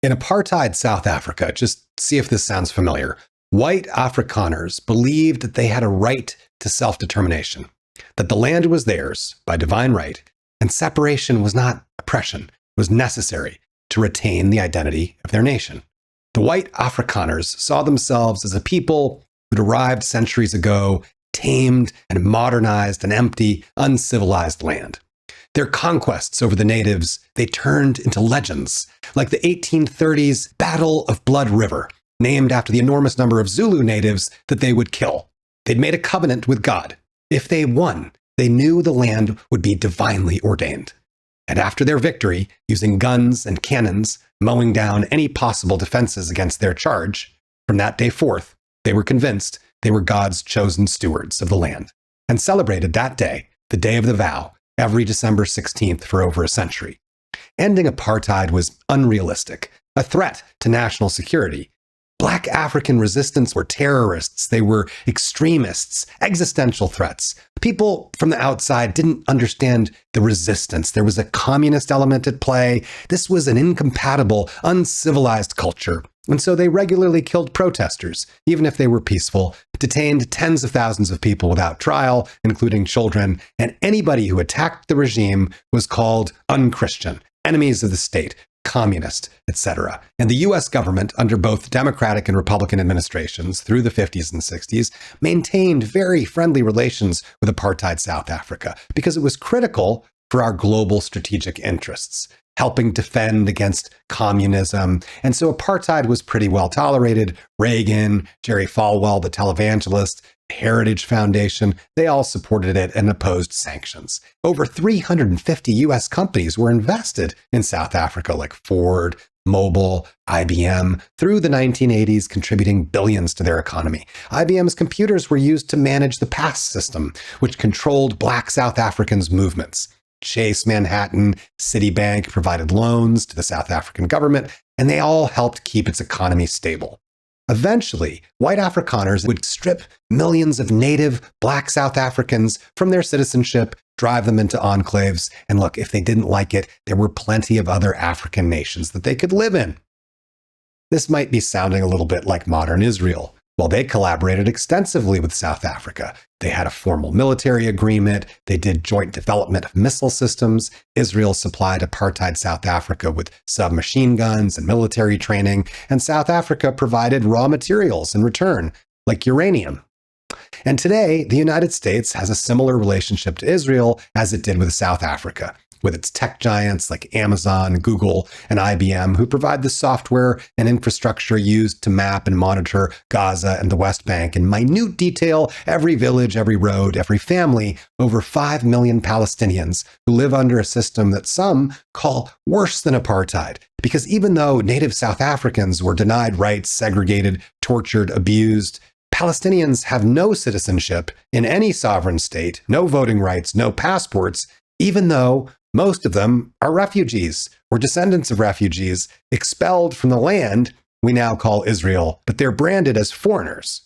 In apartheid South Africa, just see if this sounds familiar, white Afrikaners believed that they had a right to self-determination, that the land was theirs by divine right, and separation was not oppression, it was necessary to retain the identity of their nation. The white Afrikaners saw themselves as a people who'd arrived centuries ago, tamed and modernized an empty, uncivilized land. Their conquests over the natives, they turned into legends, like the 1830s Battle of Blood River, named after the enormous number of Zulu natives that they would kill. They'd made a covenant with God. If they won, they knew the land would be divinely ordained. And after their victory, using guns and cannons, mowing down any possible defenses against their charge, from that day forth, they were convinced they were God's chosen stewards of the land, and celebrated that day, the Day of the Vow, every December 16th for over a century. Ending apartheid was unrealistic, a threat to national security. Black African resistance were terrorists, they were extremists, existential threats. People from the outside didn't understand the resistance. There was a communist element at play. This was an incompatible, uncivilized culture. And so they regularly killed protesters, even if they were peaceful, detained tens of thousands of people without trial, including children, and anybody who attacked the regime was called unchristian, enemies of the state, communist, etc. And the US government, under both Democratic and Republican administrations through the 50s and 60s, maintained very friendly relations with apartheid South Africa because it was critical for our global strategic interests, helping defend against communism. And so apartheid was pretty well tolerated. Reagan, Jerry Falwell, the televangelist, Heritage Foundation, they all supported it and opposed sanctions. Over 350 US companies were invested in South Africa, like Ford, Mobil, IBM, through the 1980s, contributing billions to their economy. IBM's computers were used to manage the PASS system, which controlled Black South Africans' movements. Chase Manhattan, Citibank provided loans to the South African government, and they all helped keep its economy stable. Eventually, white Afrikaners would strip millions of native Black South Africans from their citizenship, drive them into enclaves, and look, if they didn't like it, there were plenty of other African nations that they could live in. This might be sounding a little bit like modern Israel. Well, they collaborated extensively with South Africa. They had a formal military agreement. They did joint development of missile systems. Israel supplied apartheid South Africa with submachine guns and military training. And South Africa provided raw materials in return, like uranium. And today, the United States has a similar relationship to Israel as it did with South Africa, with its tech giants like Amazon, Google, and IBM, who provide the software and infrastructure used to map and monitor Gaza and the West Bank in minute detail, every village, every road, every family, over 5 million Palestinians who live under a system that some call worse than apartheid. Because even though native South Africans were denied rights, segregated, tortured, abused, Palestinians have no citizenship in any sovereign state, no voting rights, no passports, even though most of them are refugees or descendants of refugees expelled from the land we now call Israel, but they're branded as foreigners.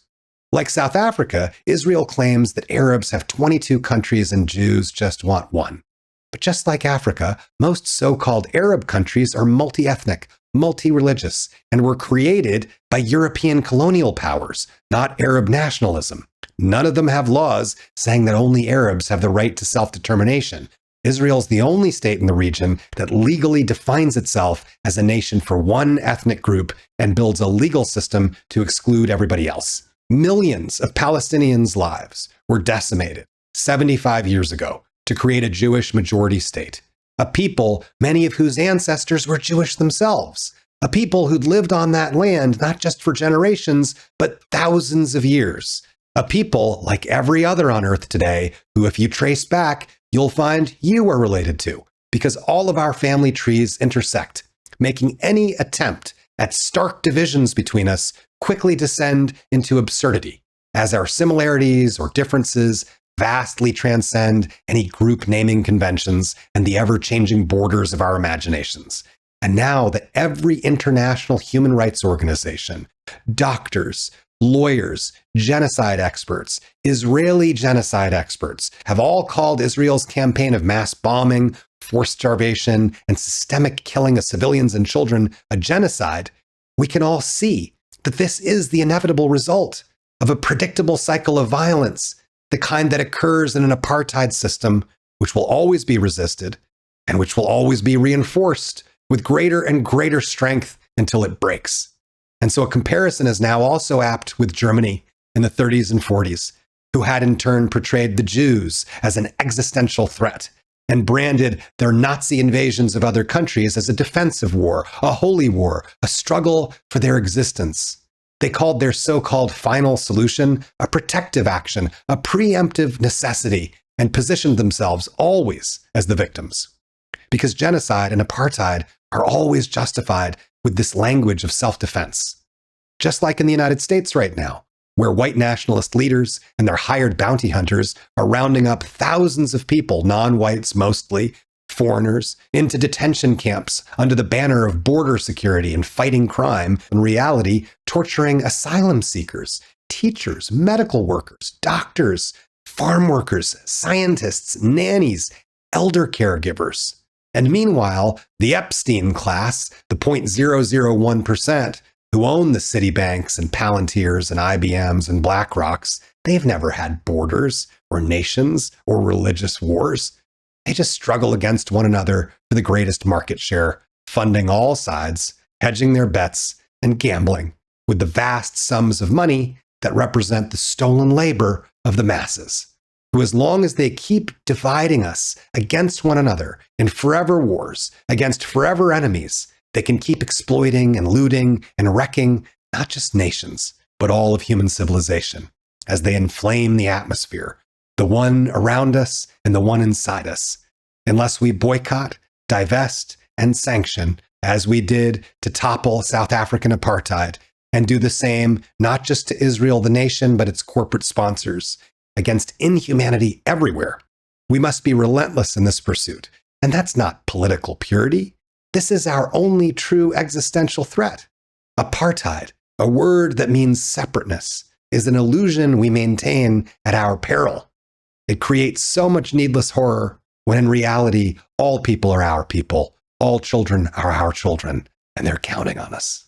Like South Africa, Israel claims that Arabs have 22 countries and Jews just want one. But just like Africa, most so-called Arab countries are multi-ethnic, multi-religious, and were created by European colonial powers, not Arab nationalism. None of them have laws saying that only Arabs have the right to self-determination. Israel's the only state in the region that legally defines itself as a nation for one ethnic group and builds a legal system to exclude everybody else. Millions of Palestinians' lives were decimated 75 years ago to create a Jewish majority state, a people many of whose ancestors were Jewish themselves, a people who'd lived on that land not just for generations, but thousands of years, a people like every other on earth today who, if you trace back, you'll find you are related to, because all of our family trees intersect, making any attempt at stark divisions between us quickly descend into absurdity, as our similarities or differences vastly transcend any group naming conventions and the ever-changing borders of our imaginations. And now that every international human rights organization, doctors, lawyers, genocide experts, Israeli genocide experts have all called Israel's campaign of mass bombing, forced starvation, and systemic killing of civilians and children a genocide, we can all see that this is the inevitable result of a predictable cycle of violence, the kind that occurs in an apartheid system, which will always be resisted and which will always be reinforced with greater and greater strength until it breaks. And so a comparison is now also apt with Germany in the 30s and 40s, who had in turn portrayed the Jews as an existential threat and branded their Nazi invasions of other countries as a defensive war, a holy war, a struggle for their existence. They called their so-called final solution a protective action, a preemptive necessity, and positioned themselves always as the victims. Because genocide and apartheid are always justified with this language of self-defense. Just like in the United States right now, where white nationalist leaders and their hired bounty hunters are rounding up thousands of people, non-whites mostly, foreigners, into detention camps under the banner of border security and fighting crime, in reality, torturing asylum seekers, teachers, medical workers, doctors, farm workers, scientists, nannies, elder caregivers. And meanwhile, the Epstein class, the 0.001%, who own the Citibanks and Palantirs and IBMs and BlackRocks, they've never had borders or nations or religious wars. They just struggle against one another for the greatest market share, funding all sides, hedging their bets, and gambling with the vast sums of money that represent the stolen labor of the masses, who, as long as they keep dividing us against one another in forever wars, against forever enemies, they can keep exploiting and looting and wrecking not just nations, but all of human civilization, as they inflame the atmosphere, the one around us and the one inside us, unless we boycott, divest, and sanction, as we did to topple South African apartheid, and do the same not just to Israel the nation, but its corporate sponsors, against inhumanity everywhere. We must be relentless in this pursuit, and that's not political purity. This is our only true existential threat. Apartheid, a word that means separateness, is an illusion we maintain at our peril. It creates so much needless horror when in reality, all people are our people, all children are our children, and they're counting on us.